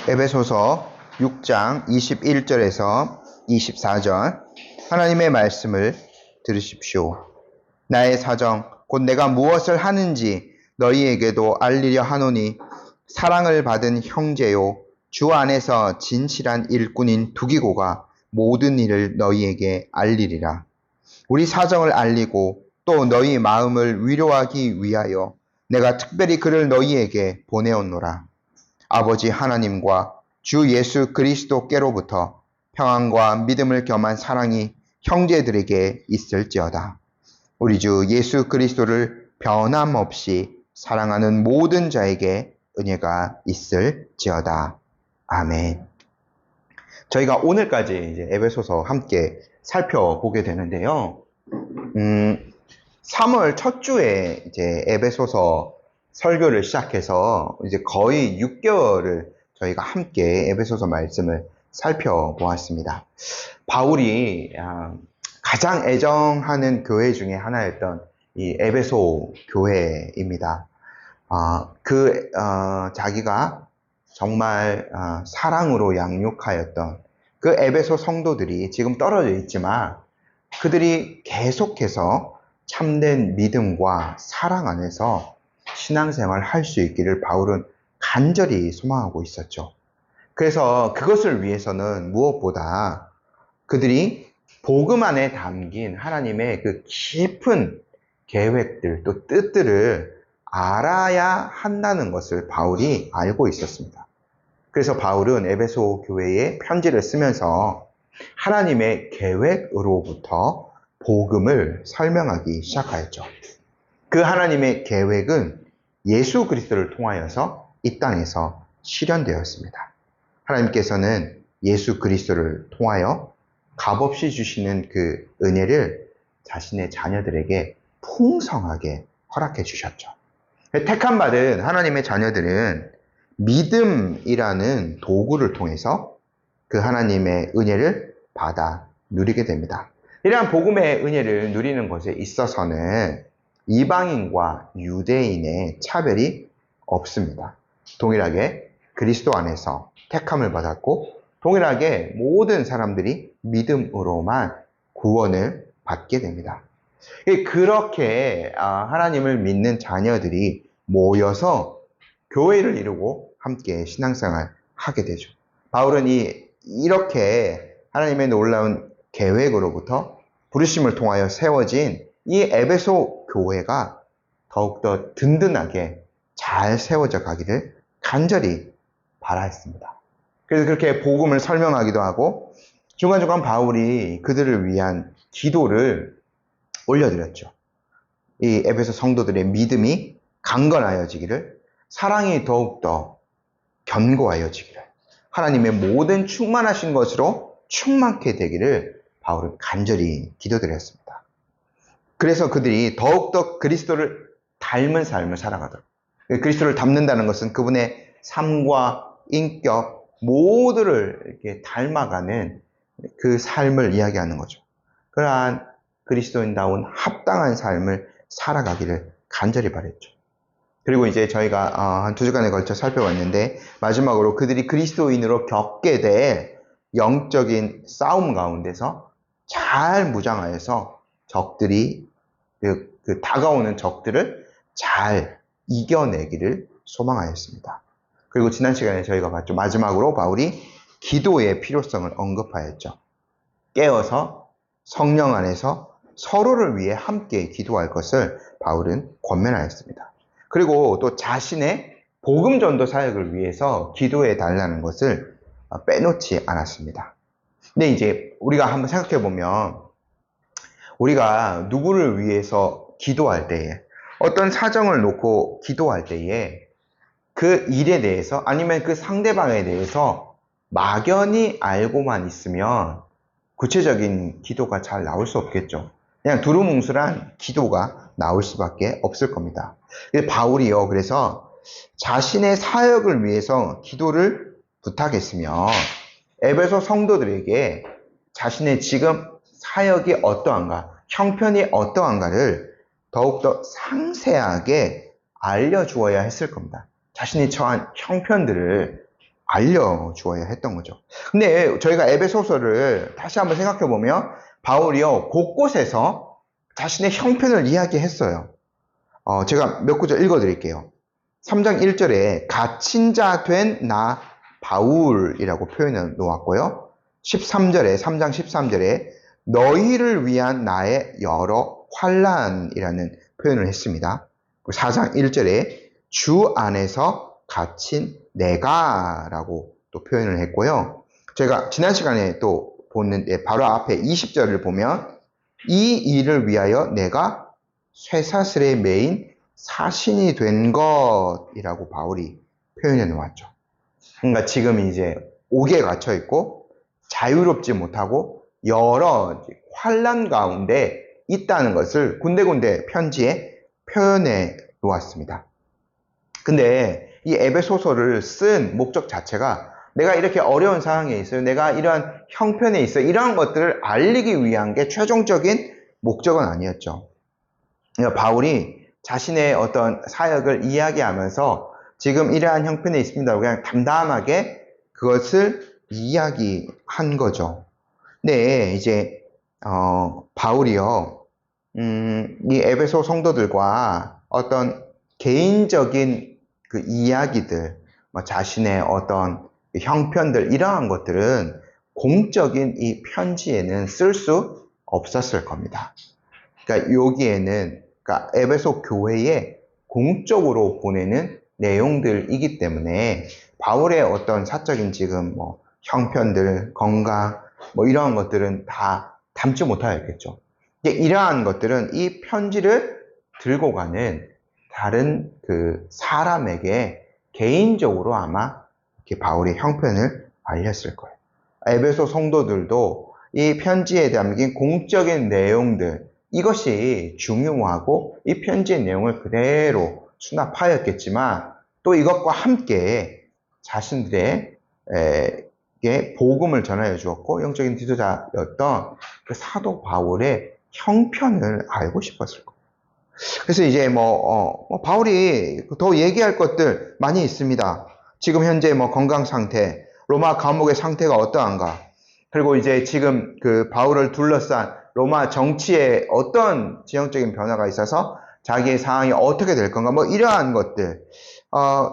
에베소서 6장 21절에서 24절 하나님의 말씀을 들으십시오. 나의 사정 곧 내가 무엇을 하는지 너희에게도 알리려 하노니 사랑을 받은 형제요 주 안에서 진실한 일꾼인 두기고가 모든 일을 너희에게 알리리라. 우리 사정을 알리고 또 너희 마음을 위로하기 위하여 내가 특별히 그를 너희에게 보내었노라. 아버지 하나님과 주 예수 그리스도께로부터 평안과 믿음을 겸한 사랑이 형제들에게 있을지어다. 우리 주 예수 그리스도를 변함없이 사랑하는 모든 자에게 은혜가 있을지어다. 아멘. 저희가 오늘까지 이제 에베소서 함께 살펴보게 되는데요. 3월 첫 주에 이제 에베소서 설교를 시작해서 이제 거의 6개월을 저희가 함께 에베소서 말씀을 살펴보았습니다. 바울이 가장 애정하는 교회 중에 하나였던 이 에베소 교회입니다. 자기가 정말 사랑으로 양육하였던 그 에베소 성도들이 지금 떨어져 있지만 그들이 계속해서 참된 믿음과 사랑 안에서 신앙생활을 할 수 있기를 바울은 간절히 소망하고 있었죠. 그래서 그것을 위해서는 무엇보다 그들이 복음 안에 담긴 하나님의 그 깊은 계획들 또 뜻들을 알아야 한다는 것을 바울이 알고 있었습니다. 그래서 바울은 에베소 교회에 편지를 쓰면서 하나님의 계획으로부터 복음을 설명하기 시작하였죠. 그 하나님의 계획은 예수 그리스도를 통하여서 이 땅에서 실현되었습니다. 하나님께서는 예수 그리스도를 통하여 값없이 주시는 그 은혜를 자신의 자녀들에게 풍성하게 허락해 주셨죠. 택함 받은 하나님의 자녀들은 믿음이라는 도구를 통해서 그 하나님의 은혜를 받아 누리게 됩니다. 이러한 복음의 은혜를 누리는 것에 있어서는 이방인과 유대인의 차별이 없습니다. 동일하게 그리스도 안에서 택함을 받았고 동일하게 모든 사람들이 믿음으로만 구원을 받게 됩니다. 그렇게 하나님을 믿는 자녀들이 모여서 교회를 이루고 함께 신앙생활을 하게 되죠. 바울은 이렇게 하나님의 놀라운 계획으로부터 부르심을 통하여 세워진 이 에베소 교회가 더욱더 든든하게 잘 세워져 가기를 간절히 바라했습니다. 그래서 그렇게 복음을 설명하기도 하고 중간중간 바울이 그들을 위한 기도를 올려드렸죠. 이 에베소 성도들의 믿음이 강건하여지기를, 사랑이 더욱더 견고하여지기를, 하나님의 모든 충만하신 것으로 충만케 되기를 바울은 간절히 기도드렸습니다. 그래서 그들이 더욱더 그리스도를 닮은 삶을 살아가도록, 그리스도를 닮는다는 것은 그분의 삶과 인격 모두를 이렇게 닮아가는 그 삶을 이야기하는 거죠. 그러한 그리스도인다운 합당한 삶을 살아가기를 간절히 바랬죠. 그리고 이제 저희가 한 2주간에 걸쳐 살펴봤는데 마지막으로 그들이 그리스도인으로 겪게 될 영적인 싸움 가운데서 잘 무장하여서 적들이 그 다가오는 적들을 잘 이겨내기를 소망하였습니다. 그리고 지난 시간에 저희가 봤죠. 마지막으로 바울이 기도의 필요성을 언급하였죠. 깨어서 성령 안에서 서로를 위해 함께 기도할 것을 바울은 권면하였습니다. 그리고 또 자신의 복음 전도 사역을 위해서 기도해 달라는 것을 빼놓지 않았습니다. 근데 이제 우리가 한번 생각해 보면 우리가 누구를 위해서 기도할 때에 어떤 사정을 놓고 기도할 때에 그 일에 대해서 아니면 그 상대방에 대해서 막연히 알고만 있으면 구체적인 기도가 잘 나올 수 없겠죠. 그냥 두루뭉술한 기도가 나올 수밖에 없을 겁니다. 바울이요. 그래서 자신의 사역을 위해서 기도를 부탁했으며 에베소 성도들에게 자신의 지금 사역이 어떠한가, 형편이 어떠한가를 더욱더 상세하게 알려주어야 했을 겁니다. 자신이 처한 형편들을 알려주어야 했던 거죠. 근데 저희가 에베소서를 다시 한번 생각해 보면 바울이요 곳곳에서 자신의 형편을 이야기했어요. 제가 몇 구절 읽어 드릴게요. 3장 1절에 갇힌 자 된 나 바울이라고 표현해 놓았고요. 13절에 3장 13절에 너희를 위한 나의 여러 환난이라는 표현을 했습니다. 4장 1절에 주 안에서 갇힌 내가 라고 또 표현을 했고요. 제가 지난 시간에 또 보는데 바로 앞에 20절을 보면 이 일을 위하여 내가 쇠사슬에 매인 사신이 된 것이라고 바울이 표현해 놓았죠. 그러니까 지금 이제 옥에 갇혀 있고 자유롭지 못하고 여러 환난 가운데 있다는 것을 군데군데 편지에 표현해 놓았습니다. 근데 이 에베소서를 쓴 목적 자체가 내가 이렇게 어려운 상황에 있어요. 내가 이러한 형편에 있어요. 이러한 것들을 알리기 위한 게 최종적인 목적은 아니었죠. 그러니까 바울이 자신의 어떤 사역을 이야기하면서 지금 이러한 형편에 있습니다. 그냥 담담하게 그것을 이야기한 거죠. 네, 이제 바울이요, 이 에베소 성도들과 어떤 개인적인 그 이야기들, 자신의 어떤 형편들 이러한 것들은 공적인 이 편지에는 쓸 수 없었을 겁니다. 그러니까 여기에는 그러니까 에베소 교회에 공적으로 보내는 내용들이기 때문에 바울의 어떤 사적인 지금 형편들, 건강 이러한 것들은 다 담지 못하였겠죠. 이러한 것들은 이 편지를 들고 가는 다른 그 사람에게 개인적으로 아마 이렇게 바울의 형편을 알렸을 거예요. 에베소 성도들도 이 편지에 담긴 공적인 내용들 이것이 중요하고 이 편지의 내용을 그대로 수납하였겠지만 또 이것과 함께 자신들에게 복음을 전하여 주었고 영적인 지도자였던 그 사도 바울의 형편을 알고 싶었을 거예요. 그래서 이제 바울이 더 얘기할 것들 많이 있습니다. 지금 현재 건강 상태, 로마 감옥의 상태가 어떠한가, 그리고 이제 지금 그 바울을 둘러싼 로마 정치에 어떤 지형적인 변화가 있어서 자기의 상황이 어떻게 될 건가, 이러한 것들,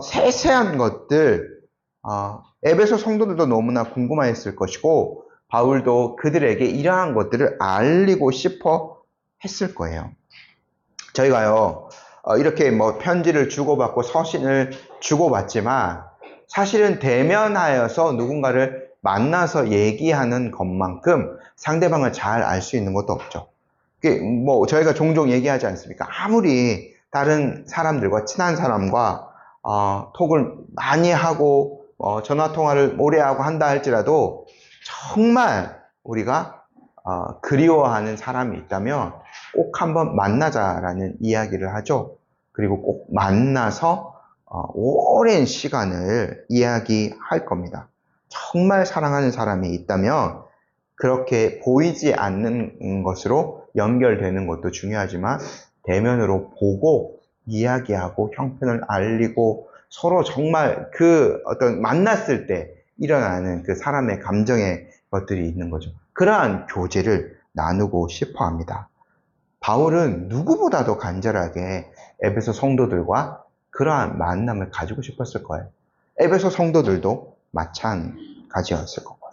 세세한 것들, 에베소 성도들도 너무나 궁금해했을 것이고, 바울도 그들에게 이러한 것들을 알리고 싶어 했을 거예요. 저희가요, 이렇게 편지를 주고받고 서신을 주고받지만, 사실은 대면하여서 누군가를 만나서 얘기하는 것만큼 상대방을 잘 알 수 있는 것도 없죠. 저희가 종종 얘기하지 않습니까? 아무리 다른 사람들과, 친한 사람과, 톡을 많이 하고, 전화통화를 오래 하고 한다 할지라도, 정말 우리가, 그리워하는 사람이 있다면 꼭 한번 만나자라는 이야기를 하죠. 그리고 꼭 만나서, 오랜 시간을 이야기할 겁니다. 정말 사랑하는 사람이 있다면 그렇게 보이지 않는 것으로 연결되는 것도 중요하지만 대면으로 보고 이야기하고 형편을 알리고 서로 정말 그 어떤 만났을 때 일어나는 그 사람의 감정의 것들이 있는 거죠. 그러한 교제를 나누고 싶어 합니다. 바울은 누구보다도 간절하게 에베소 성도들과 그러한 만남을 가지고 싶었을 거예요. 에베소 성도들도 마찬가지였을 거고.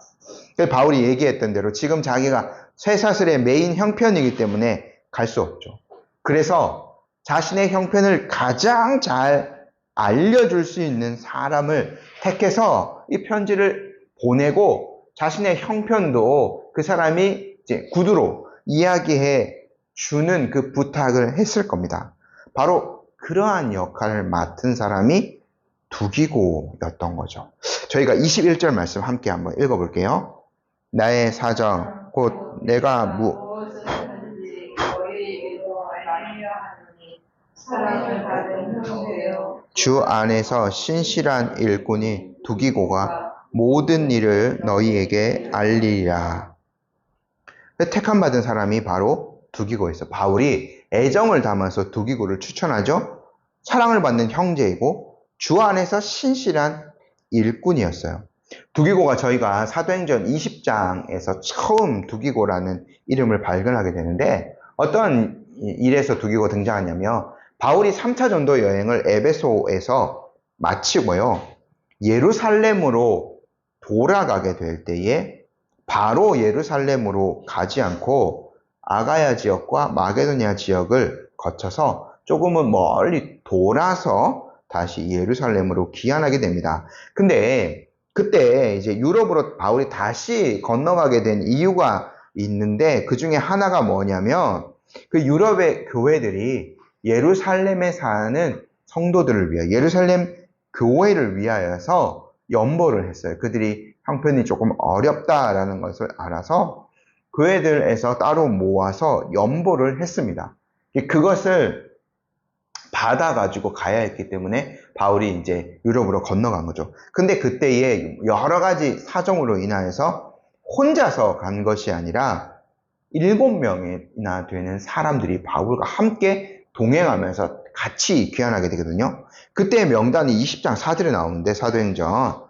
바울이 얘기했던 대로 지금 자기가 쇠사슬의 메인 형편이기 때문에 갈 수 없죠. 그래서 자신의 형편을 가장 잘 알려줄 수 있는 사람을 택해서 이 편지를 보내고 자신의 형편도 그 사람이 이제 구두로 이야기해 주는 그 부탁을 했을 겁니다. 바로 그러한 역할을 맡은 사람이 두기고였던 거죠. 저희가 21절 말씀 함께 한번 읽어볼게요. 나의 사정 곧 내가 주 안에서 신실한 일꾼이 두기고가 모든 일을 너희에게 알리리라. 택함 받은 사람이 바로 두기고였어. 바울이 애정을 담아서 두기고를 추천하죠. 사랑을 받는 형제이고 주 안에서 신실한 일꾼이었어요. 두기고가 저희가 사도행전 20장에서 처음 두기고라는 이름을 발견하게 되는데 어떤 일에서 두기고가 등장하냐면 바울이 3차 전도 여행을 에베소에서 마치고요. 예루살렘으로 돌아가게 될 때에 바로 예루살렘으로 가지 않고 아가야 지역과 마게도니아 지역을 거쳐서 조금은 멀리 돌아서 다시 예루살렘으로 귀환하게 됩니다. 근데 그때 이제 유럽으로 바울이 다시 건너가게 된 이유가 있는데 그 중에 하나가 뭐냐면 그 유럽의 교회들이 예루살렘에 사는 성도들을 위하여 예루살렘 교회를 위하여서 연보를 했어요. 그들이 형편이 조금 어렵다라는 것을 알아서 교회들에서 따로 모아서 연보를 했습니다. 그것을 받아가지고 가야 했기 때문에 바울이 이제 유럽으로 건너간 거죠. 근데 그때에 여러 가지 사정으로 인하여서 혼자서 간 것이 아니라 7명이나 되는 사람들이 바울과 함께 동행하면서 같이 귀환하게 되거든요. 그때의 명단이 20장 4절에 나오는데 사도행전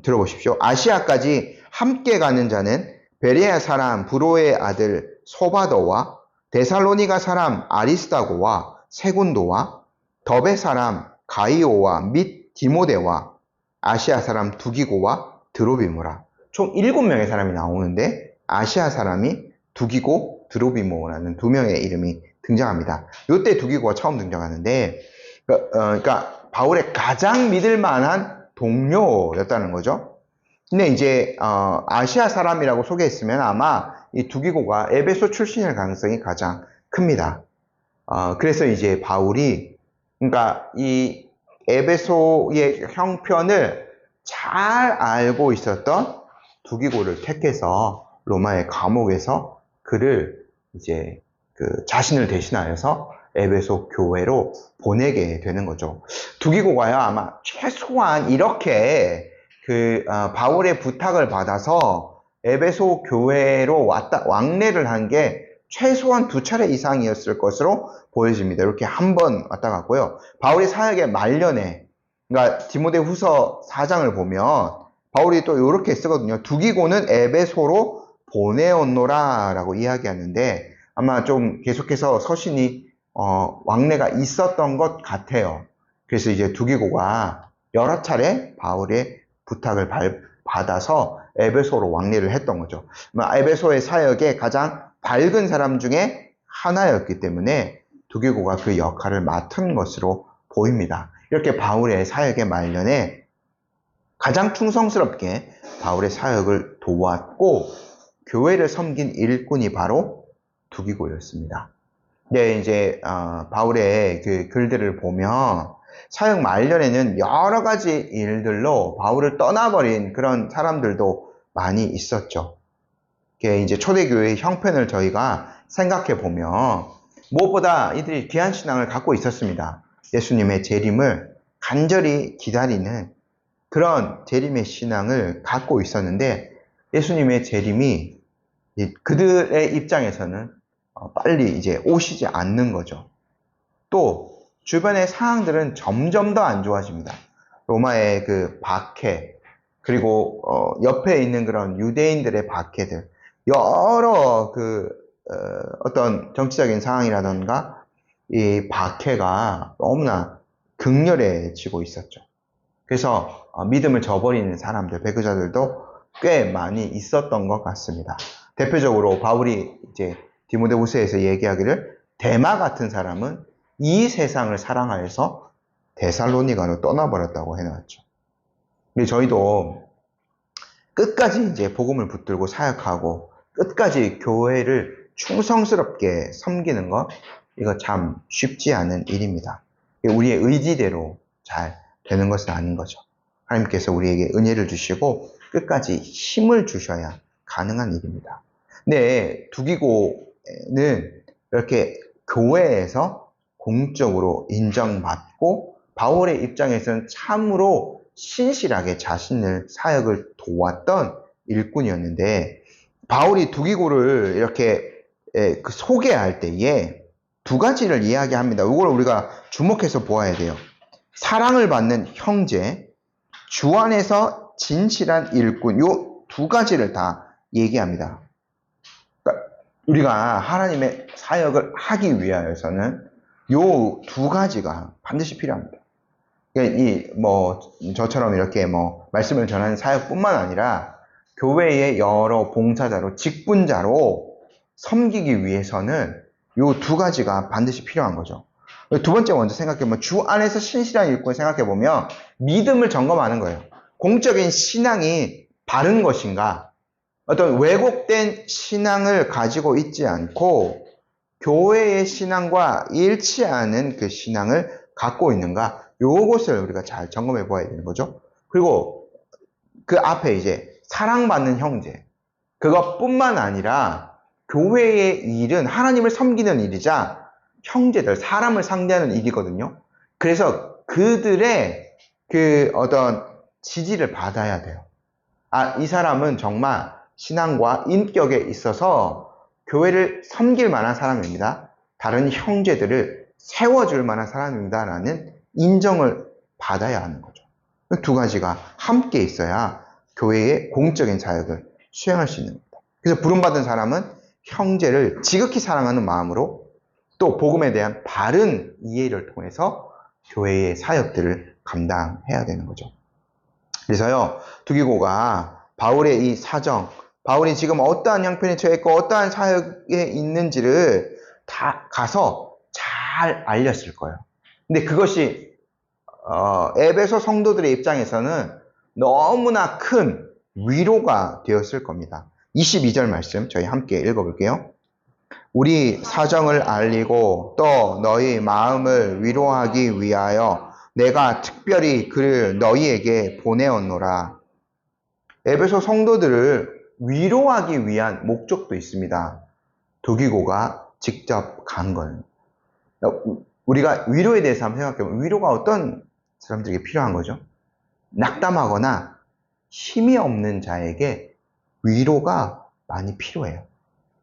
들어보십시오. 아시아까지 함께 가는 자는 베레아 사람 브로의 아들 소바도와 데살로니가 사람 아리스다고와 세군도와 더베 사람 가이오와 및 디모데와 아시아 사람 두기고와 드로비모라. 총 7명의 사람이 나오는데 아시아 사람이 두기고, 드로비모라는 2명의 이름이 등장합니다. 이때 두기고가 처음 등장하는데 그러니까 바울의 가장 믿을 만한 동료였다는 거죠. 근데 이제 아시아 사람이라고 소개했으면 아마 이 두기고가 에베소 출신일 가능성이 가장 큽니다. 그래서 이제 바울이 그러니까 이 에베소의 형편을 잘 알고 있었던 두기고를 택해서 로마의 감옥에서 그를 이제 자신을 대신하여서 에베소 교회로 보내게 되는 거죠. 두기고가요 아마 최소한 이렇게 바울의 부탁을 받아서 에베소 교회로 왕래를 한 게 최소한 2차례 이상이었을 것으로 보여집니다. 이렇게 한 번 왔다 갔고요. 바울의 사역의 말년에, 그러니까 디모데 후서 4장을 보면 바울이 또 이렇게 쓰거든요. 두기고는 에베소로 보내었노라 라고 이야기하는데 아마 좀 계속해서 서신이 왕래가 있었던 것 같아요. 그래서 이제 두기고가 여러 차례 바울의 부탁을 받아서 에베소로 왕래를 했던 거죠. 에베소의 사역에 가장 밝은 사람 중에 하나였기 때문에 두기고가 그 역할을 맡은 것으로 보입니다. 이렇게 바울의 사역의 말년에 가장 충성스럽게 바울의 사역을 도왔고 교회를 섬긴 일꾼이 바로 두기고였습니다. 네, 이제 바울의 그 글들을 보면 사역 말년에는 여러 가지 일들로 바울을 떠나버린 그런 사람들도 많이 있었죠. 이제 초대교회의 형편을 저희가 생각해 보면 무엇보다 이들이 귀한 신앙을 갖고 있었습니다. 예수님의 재림을 간절히 기다리는 그런 재림의 신앙을 갖고 있었는데 예수님의 재림이 그들의 입장에서는 빨리 이제 오시지 않는 거죠. 또 주변의 상황들은 점점 더 안 좋아집니다. 로마의 그 박해, 그리고 옆에 있는 그런 유대인들의 박해들, 여러 어떤 정치적인 상황이라던가 이 박해가 너무나 극렬해지고 있었죠. 그래서 믿음을 저버리는 사람들, 배교자들도 꽤 많이 있었던 것 같습니다. 대표적으로 바울이 이제 디모데후서에서 얘기하기를 데마 같은 사람은 이 세상을 사랑하여서 데살로니가로 떠나버렸다고 해놨죠. 근데 저희도 끝까지 이제 복음을 붙들고 사역하고 끝까지 교회를 충성스럽게 섬기는 것, 이거 참 쉽지 않은 일입니다. 우리의 의지대로 잘 되는 것은 아닌 거죠. 하나님께서 우리에게 은혜를 주시고 끝까지 힘을 주셔야 가능한 일입니다. 근데 두기고는 이렇게 교회에서 공적으로 인정받고 바울의 입장에서는 참으로 신실하게 자신의 사역을 도왔던 일꾼이었는데 바울이 두기고를 이렇게 소개할 때에 두 가지를 이야기합니다. 이걸 우리가 주목해서 보아야 돼요. 사랑을 받는 형제, 주 안에서 진실한 일꾼, 요 두 가지를 다 얘기합니다. 그러니까 우리가 하나님의 사역을 하기 위하여서는 요 두 가지가 반드시 필요합니다. 그러니까 저처럼 이렇게 말씀을 전하는 사역뿐만 아니라 교회의 여러 봉사자로, 직분자로 섬기기 위해서는 요 두 가지가 반드시 필요한 거죠. 두 번째 먼저 생각해보면 주 안에서 신실한 일꾼 생각해보면 믿음을 점검하는 거예요. 공적인 신앙이 바른 것인가? 어떤 왜곡된 신앙을 가지고 있지 않고 교회의 신앙과 일치하는 그 신앙을 갖고 있는가? 요것을 우리가 잘 점검해 보아야 되는 거죠. 그리고 그 앞에 이제 사랑받는 형제. 그것뿐만 아니라 교회의 일은 하나님을 섬기는 일이자 형제들, 사람을 상대하는 일이거든요. 그래서 그들의 그 어떤 지지를 받아야 돼요. 이 사람은 정말 신앙과 인격에 있어서 교회를 섬길 만한 사람입니다. 다른 형제들을 세워줄 만한 사람입니다. 라는 인정을 받아야 하는 거죠. 두 가지가 함께 있어야 교회의 공적인 사역을 수행할 수 있는 겁니다. 그래서 부름받은 사람은 형제를 지극히 사랑하는 마음으로 또 복음에 대한 바른 이해를 통해서 교회의 사역들을 감당해야 되는 거죠. 그래서요, 두기고가 바울의 이 사정, 바울이 지금 어떠한 형편에 처했고 어떠한 사역에 있는지를 다 가서 잘 알렸을 거예요. 근데 그것이 에베소 성도들의 입장에서는 너무나 큰 위로가 되었을 겁니다. 22절 말씀 저희 함께 읽어볼게요. 우리 사정을 알리고 또 너희 마음을 위로하기 위하여 내가 특별히 그를 너희에게 보내었노라. 에베소 성도들을 위로하기 위한 목적도 있습니다. 두기고가 직접 간 거예요. 우리가 위로에 대해서 한번 생각해보면 위로가 어떤 사람들에게 필요한 거죠? 낙담하거나 힘이 없는 자에게 위로가 많이 필요해요.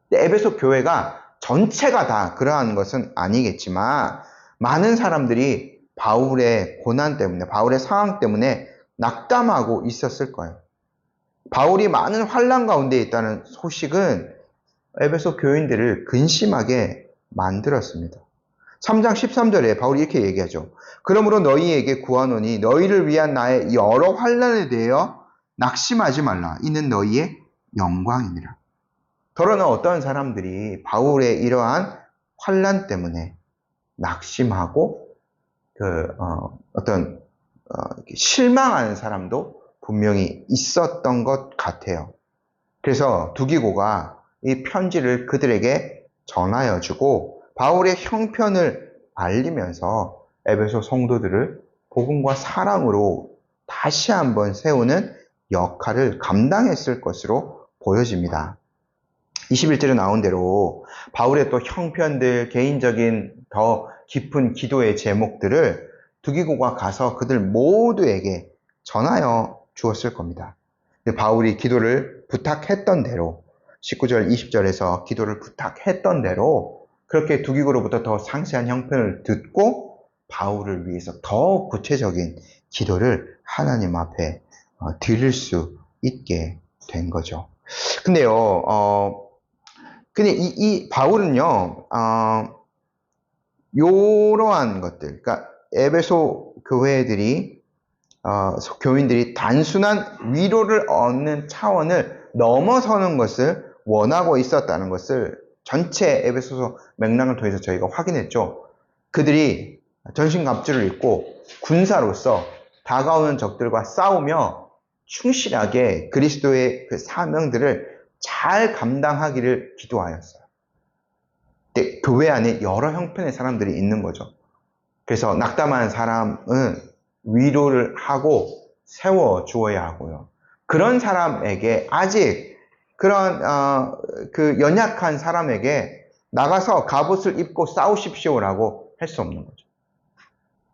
근데 에베소 교회가 전체가 다 그러한 것은 아니겠지만 많은 사람들이 바울의 고난 때문에, 바울의 상황 때문에 낙담하고 있었을 거예요. 바울이 많은 환난 가운데 있다는 소식은 에베소 교인들을 근심하게 만들었습니다. 3장 13절에 바울이 이렇게 얘기하죠. 그러므로 너희에게 구하노니 너희를 위한 나의 여러 환난에 대하여 낙심하지 말라. 이는 너희의 영광이니라. 더러는 어떤 사람들이 바울의 이러한 환난 때문에 낙심하고 실망하는 사람도 분명히 있었던 것 같아요. 그래서 두기고가 이 편지를 그들에게 전하여 주고 바울의 형편을 알리면서 에베소 성도들을 복음과 사랑으로 다시 한번 세우는 역할을 감당했을 것으로 보여집니다. 21절에 나온 대로 바울의 또 형편들, 개인적인 더 깊은 기도의 제목들을 두기고가 가서 그들 모두에게 전하여 주었을 겁니다. 바울이 기도를 부탁했던 대로 19절, 20절에서 기도를 부탁했던 대로 그렇게 두기고로부터 더 상세한 형편을 듣고 바울을 위해서 더 구체적인 기도를 하나님 앞에 드릴 수 있게 된 거죠. 근데요, 근데 이 바울은요, 요러한 것들, 그러니까 에베소 교인들이 단순한 위로를 얻는 차원을 넘어서는 것을 원하고 있었다는 것을 전체 에베소서 맥락을 통해서 저희가 확인했죠. 그들이 전신갑주를 입고 군사로서 다가오는 적들과 싸우며 충실하게 그리스도의 그 사명들을 잘 감당하기를 기도하였어요. 근데 교회 안에 여러 형편의 사람들이 있는 거죠. 그래서 낙담한 사람은 위로를 하고 세워 주어야 하고요. 그런 사람에게 아직 그런 그 연약한 사람에게 나가서 갑옷을 입고 싸우십시오라고 할 수 없는 거죠.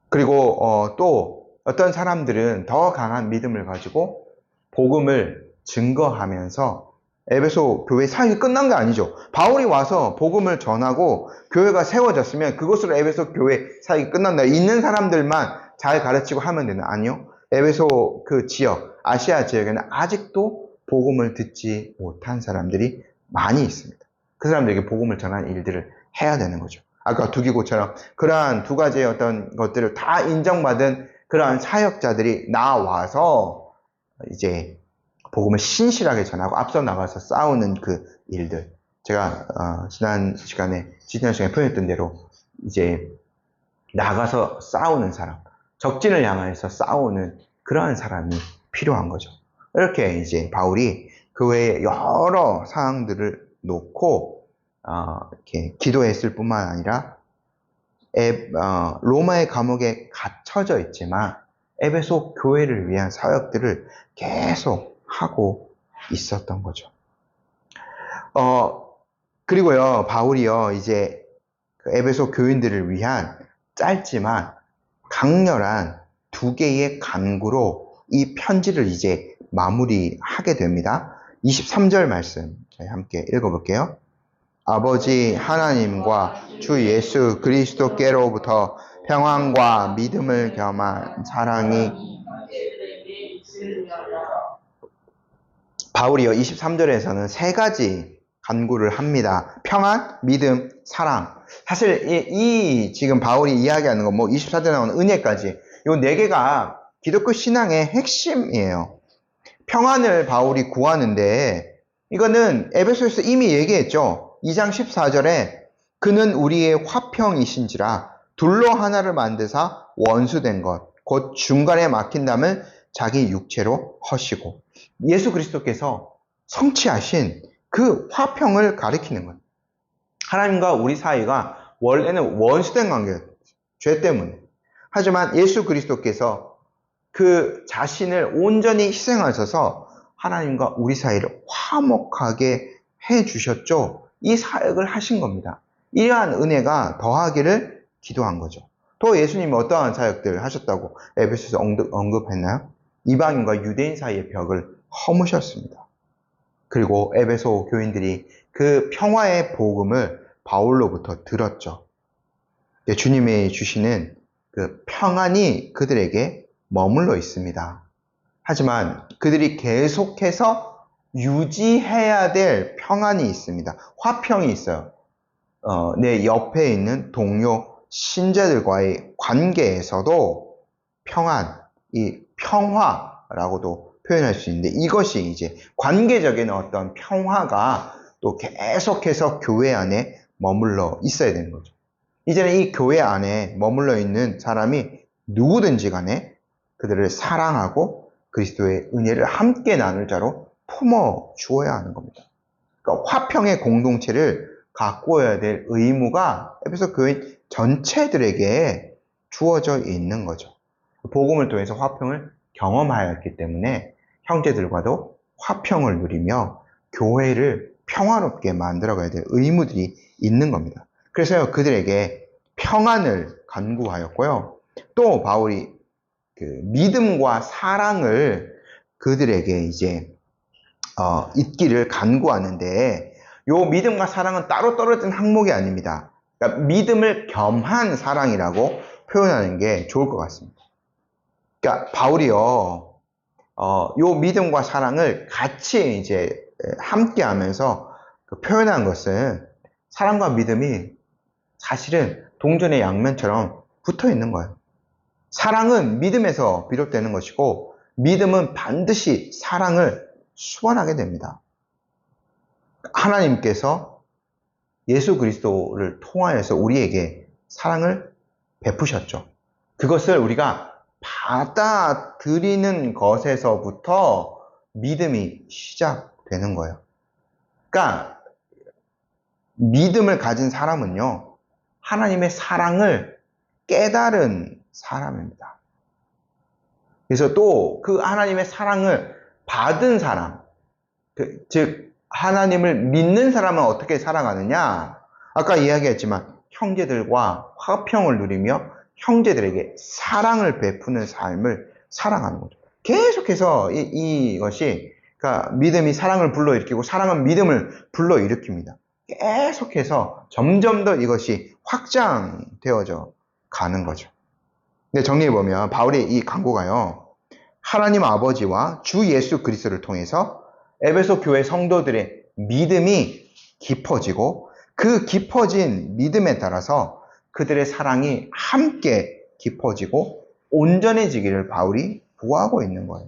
그리고 또 어떤 사람들은 더 강한 믿음을 가지고 복음을 증거하면서 에베소 교회 사역이 끝난 게 아니죠. 바울이 와서 복음을 전하고 교회가 세워졌으면 그것으로 에베소 교회 사역이 끝난다. 있는 사람들만 잘 가르치고 하면 되는 아니요. 에베소 그 지역, 아시아 지역에는 아직도 복음을 듣지 못한 사람들이 많이 있습니다. 그 사람들에게 복음을 전하는 일들을 해야 되는 거죠. 아까 두기고처럼 그러한 두 가지의 어떤 것들을 다 인정받은 그러한 사역자들이 나와서 이제 복음을 신실하게 전하고 앞서 나가서 싸우는 그 일들. 제가 지난 시간에 표현했던 대로 이제 나가서 싸우는 사람, 적진을 향해서 싸우는 그러한 사람이 필요한 거죠. 이렇게 이제 바울이 그 외에 여러 사항들을 놓고 이렇게 기도했을 뿐만 아니라 로마의 감옥에 갇혀져 있지만 에베소 교회를 위한 사역들을 계속 하고 있었던 거죠. 그리고요, 바울이요, 이제 그 에베소 교인들을 위한 짧지만 강렬한 두 개의 간구로 이 편지를 이제 마무리하게 됩니다. 23절 말씀 저희 함께 읽어볼게요. 아버지 하나님과 주 예수 그리스도께로부터 평안과 믿음을 겸한 사랑이 바울이요 23절에서는 세 가지 간구를 합니다. 평안, 믿음, 사랑. 사실 이 지금 바울이 이야기하는 거 뭐 24절에 나오는 은혜까지 요 네 개가 기독교 신앙의 핵심이에요. 평안을 바울이 구하는데 이거는 에베소에서 이미 얘기했죠. 2장 14절에 그는 우리의 화평이신지라 둘로 하나를 만드사 원수된 것 곧 중간에 막힌 담을 자기 육체로 허시고 예수 그리스도께서 성취하신 그 화평을 가리키는 것. 하나님과 우리 사이가 원래는 원수된 관계였죠. 죄 때문에. 하지만 예수 그리스도께서 그 자신을 온전히 희생하셔서 하나님과 우리 사이를 화목하게 해주셨죠. 이 사역을 하신 겁니다. 이러한 은혜가 더하기를 기도한 거죠. 또 예수님이 어떠한 사역들을 하셨다고 에베소에서 언급했나요? 이방인과 유대인 사이의 벽을 허무셨습니다. 그리고 에베소 교인들이 그 평화의 복음을 바울로부터 들었죠. 주님이 주시는 그 평안이 그들에게 머물러 있습니다. 하지만 그들이 계속해서 유지해야 될 평안이 있습니다. 화평이 있어요. 내 옆에 있는 동료 신자들과의 관계에서도 평안, 이 평화라고도 표현할 수 있는데 이것이 이제 관계적인 어떤 평화가 또 계속해서 교회 안에 머물러 있어야 되는 거죠. 이제는 이 교회 안에 머물러 있는 사람이 누구든지 간에 그들을 사랑하고 그리스도의 은혜를 함께 나눌 자로 품어 주어야 하는 겁니다. 그러니까 화평의 공동체를 가꾸어야 될 의무가 에베소 교인 전체들에게 주어져 있는 거죠. 복음을 통해서 화평을 경험하였기 때문에 형제들과도 화평을 누리며 교회를 평화롭게 만들어가야 될 의무들이 있는 겁니다. 그래서 그들에게 평안을 간구하였고요. 또 바울이 그 믿음과 사랑을 그들에게 이제 있기를 간구하는데 요 믿음과 사랑은 따로 떨어진 항목이 아닙니다. 그러니까 믿음을 겸한 사랑이라고 표현하는 게 좋을 것 같습니다. 그러니까 바울이요, 요 믿음과 사랑을 같이 이제 함께 하면서 표현한 것은 사랑과 믿음이 사실은 동전의 양면처럼 붙어 있는 거예요. 사랑은 믿음에서 비롯되는 것이고 믿음은 반드시 사랑을 수반하게 됩니다. 하나님께서 예수 그리스도를 통하여서 우리에게 사랑을 베푸셨죠. 그것을 우리가 받아들이는 것에서부터 믿음이 시작되는 거예요. 그러니까 믿음을 가진 사람은요, 하나님의 사랑을 깨달은 사람입니다. 그래서 또 그 하나님의 사랑을 받은 사람, 즉 하나님을 믿는 사람은 어떻게 살아가느냐? 아까 이야기했지만 형제들과 화평을 누리며 형제들에게 사랑을 베푸는 삶을 살아가는 거죠. 계속해서 이것이 그러니까 믿음이 사랑을 불러일으키고 사랑은 믿음을 불러일으킵니다. 계속해서 점점 더 이것이 확장되어져 가는 거죠. 근데 정리해보면 바울의 이 간구가요, 하나님 아버지와 주 예수 그리스도를 통해서 에베소 교회 성도들의 믿음이 깊어지고 그 깊어진 믿음에 따라서 그들의 사랑이 함께 깊어지고 온전해지기를 바울이 구하고 있는 거예요.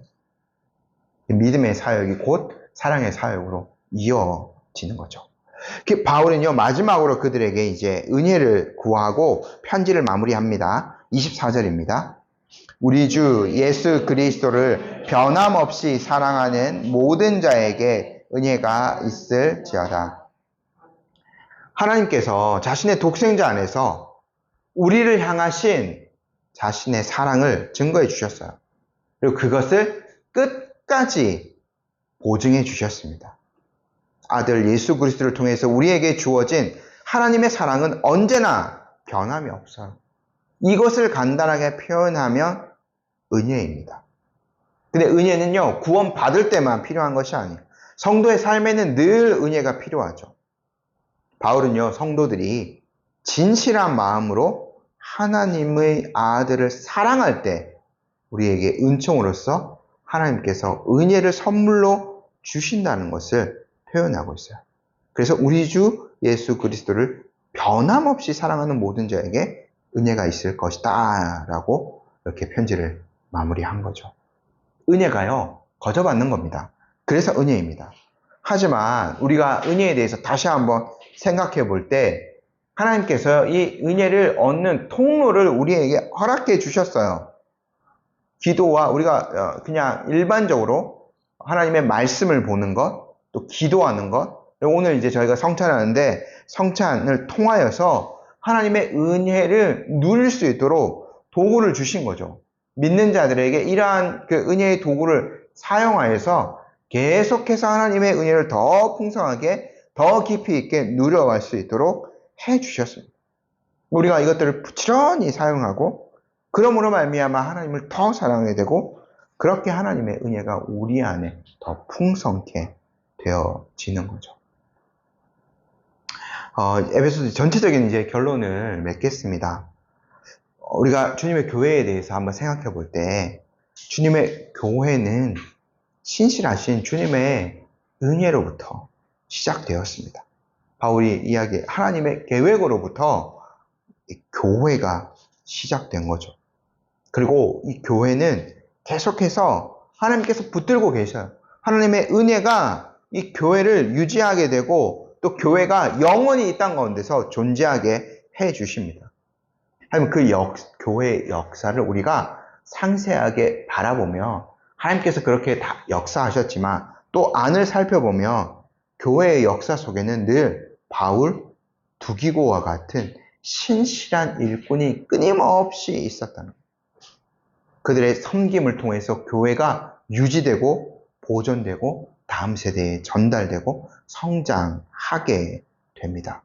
믿음의 사역이 곧 사랑의 사역으로 이어지는 거죠. 바울은요, 마지막으로 그들에게 이제 은혜를 구하고 편지를 마무리합니다. 24절입니다. 우리 주 예수 그리스도를 변함없이 사랑하는 모든 자에게 은혜가 있을지어다. 하나님께서 자신의 독생자 안에서 우리를 향하신 자신의 사랑을 증거해 주셨어요. 그리고 그것을 끝까지 보증해 주셨습니다. 아들 예수 그리스도를 통해서 우리에게 주어진 하나님의 사랑은 언제나 변함이 없어요. 이것을 간단하게 표현하면 은혜입니다. 근데 은혜는요, 구원 받을 때만 필요한 것이 아니에요. 성도의 삶에는 늘 은혜가 필요하죠. 바울은요, 성도들이 진실한 마음으로 하나님의 아들을 사랑할 때 우리에게 은총으로서 하나님께서 은혜를 선물로 주신다는 것을 표현하고 있어요. 그래서 우리 주 예수 그리스도를 변함없이 사랑하는 모든 자에게 은혜가 있을 것이다 라고 이렇게 편지를 마무리한 거죠. 은혜가요, 거저받는 겁니다. 그래서 은혜입니다. 하지만 우리가 은혜에 대해서 다시 한번 생각해 볼 때 하나님께서 이 은혜를 얻는 통로를 우리에게 허락해 주셨어요. 기도와 우리가 그냥 일반적으로 하나님의 말씀을 보는 것, 또 기도하는 것, 오늘 이제 저희가 성찬하는데 성찬을 통하여서 하나님의 은혜를 누릴 수 있도록 도구를 주신 거죠. 믿는 자들에게 이러한 그 은혜의 도구를 사용하여서 계속해서 하나님의 은혜를 더 풍성하게, 더 깊이 있게 누려갈 수 있도록 해 주셨습니다. 우리가 이것들을 부지런히 사용하고 그러므로 말미암아 하나님을 더 사랑하게 되고 그렇게 하나님의 은혜가 우리 안에 더 풍성케 되어지는 거죠. 에베소서 전체적인 이제 결론을 맺겠습니다. 우리가 주님의 교회에 대해서 한번 생각해 볼 때 주님의 교회는 신실하신 주님의 은혜로부터 시작되었습니다. 바울이 이야기 하나님의 계획으로부터 이 교회가 시작된 거죠. 그리고 이 교회는 계속해서 하나님께서 붙들고 계셔요. 하나님의 은혜가 이 교회를 유지하게 되고 또 교회가 영원히 이 땅 가운데서 존재하게 해 주십니다. 하나님 그 교회의 역사를 우리가 상세하게 바라보며 하나님께서 그렇게 다 역사하셨지만 또 안을 살펴보며 교회의 역사 속에는 늘 바울, 두기고와 같은 신실한 일꾼이 끊임없이 있었다는 거예요. 그들의 섬김을 통해서 교회가 유지되고 보존되고 다음 세대에 전달되고 성장하게 됩니다.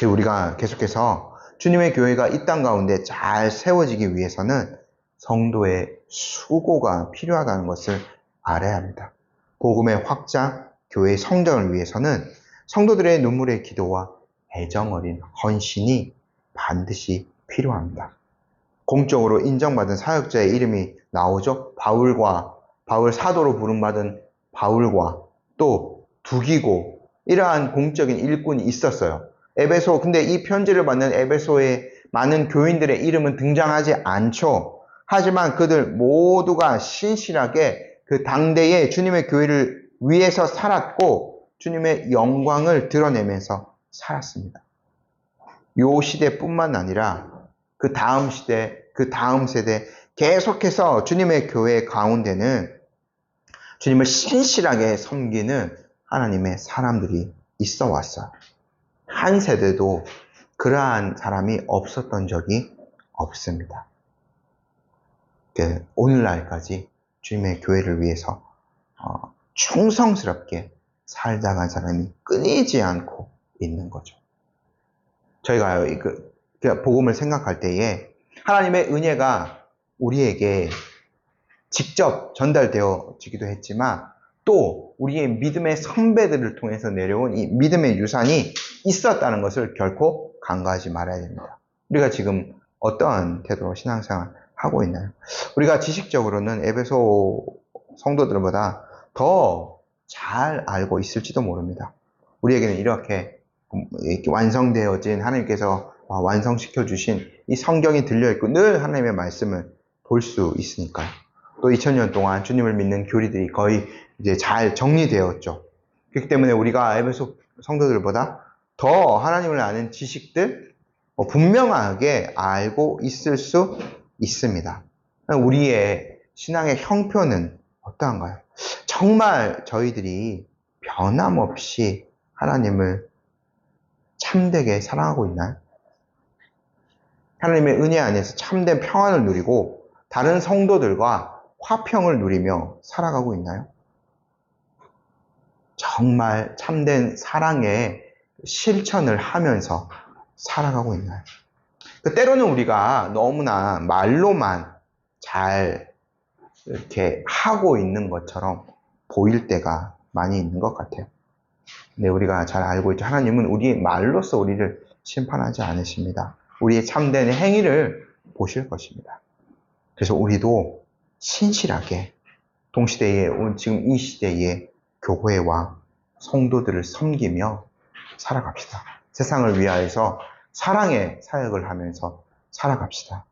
우리가 계속해서 주님의 교회가 이 땅 가운데 잘 세워지기 위해서는 성도의 수고가 필요하다는 것을 알아야 합니다. 복음의 확장, 교회의 성장을 위해서는 성도들의 눈물의 기도와 애정 어린 헌신이 반드시 필요합니다. 공적으로 인정받은 사역자의 이름이 나오죠. 바울 사도로 부름받은 바울과 또 두기고 이러한 공적인 일꾼이 있었어요. 근데 이 편지를 받는 에베소의 많은 교인들의 이름은 등장하지 않죠. 하지만 그들 모두가 신실하게 그 당대에 주님의 교회를 위해서 살았고 주님의 영광을 드러내면서 살았습니다. 요 시대뿐만 아니라 그 다음 시대, 그 다음 세대 계속해서 주님의 교회 가운데는 주님을 신실하게 섬기는 하나님의 사람들이 있어 왔어요. 한 세대도 그러한 사람이 없었던 적이 없습니다. 오늘날까지 주님의 교회를 위해서 충성스럽게 살다간 사람이 끊이지 않고 있는 거죠. 저희가 복음을 생각할 때에 하나님의 은혜가 우리에게 직접 전달되어지기도 했지만 또 우리의 믿음의 선배들을 통해서 내려온 이 믿음의 유산이 있었다는 것을 결코 간과하지 말아야 됩니다. 우리가 지금 어떠한 태도로 신앙생활 하고 있나요? 우리가 지식적으로는 에베소 성도들보다 더 잘 알고 있을지도 모릅니다. 우리에게는 이렇게 완성되어진 하나님께서 완성시켜 주신 이 성경이 들려있고 늘 하나님의 말씀을 볼 수 있으니까요. 또 2000년 동안 주님을 믿는 교리들이 거의 이제 잘 정리되었죠. 그렇기 때문에 우리가 에베소 성도들보다 더 하나님을 아는 지식들 분명하게 알고 있을 수 있습니다. 우리의 신앙의 형편은 어떠한가요? 정말 저희들이 변함없이 하나님을 참되게 사랑하고 있나요? 하나님의 은혜 안에서 참된 평안을 누리고 다른 성도들과 화평을 누리며 살아가고 있나요? 정말 참된 사랑의 실천을 하면서 살아가고 있나요? 때로는 우리가 너무나 말로만 잘 이렇게 하고 있는 것처럼 보일 때가 많이 있는 것 같아요. 근데 우리가 잘 알고 있죠. 하나님은 우리 말로써 우리를 심판하지 않으십니다. 우리의 참된 행위를 보실 것입니다. 그래서 우리도 신실하게 동시대에 지금 이 시대의 교회와 성도들을 섬기며 살아갑시다. 세상을 위하여서 사랑의 사역을 하면서 살아갑시다.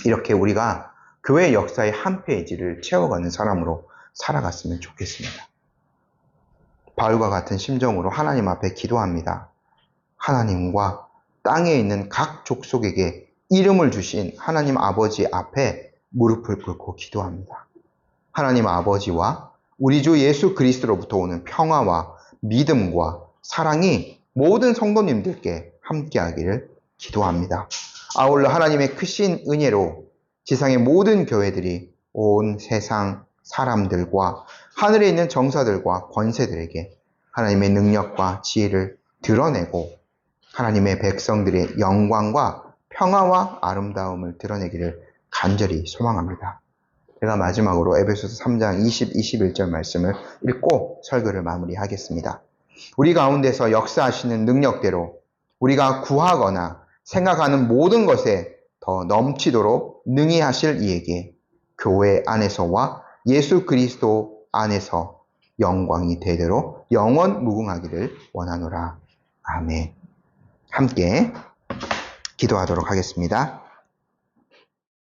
이렇게 우리가 교회 역사의 한 페이지를 채워가는 사람으로 살아갔으면 좋겠습니다. 바울과 같은 심정으로 하나님 앞에 기도합니다. 하나님과 땅에 있는 각 족속에게 이름을 주신 하나님 아버지 앞에 무릎을 꿇고 기도합니다. 하나님 아버지와 우리 주 예수 그리스도로부터 오는 평화와 믿음과 사랑이 모든 성도님들께 함께하기를 기도합니다. 아울러 하나님의 크신 은혜로 지상의 모든 교회들이 온 세상 사람들과 하늘에 있는 정사들과 권세들에게 하나님의 능력과 지혜를 드러내고 하나님의 백성들의 영광과 평화와 아름다움을 드러내기를 간절히 소망합니다. 제가 마지막으로 에베소서 3장 20, 21절 말씀을 읽고 설교를 마무리하겠습니다. 우리 가운데서 역사하시는 능력대로 우리가 구하거나 생각하는 모든 것에 더 넘치도록 능히 하실 이에게 교회 안에서와 예수 그리스도 안에서 영광이 대대로 영원 무궁하기를 원하노라. 아멘. 함께 기도하도록 하겠습니다.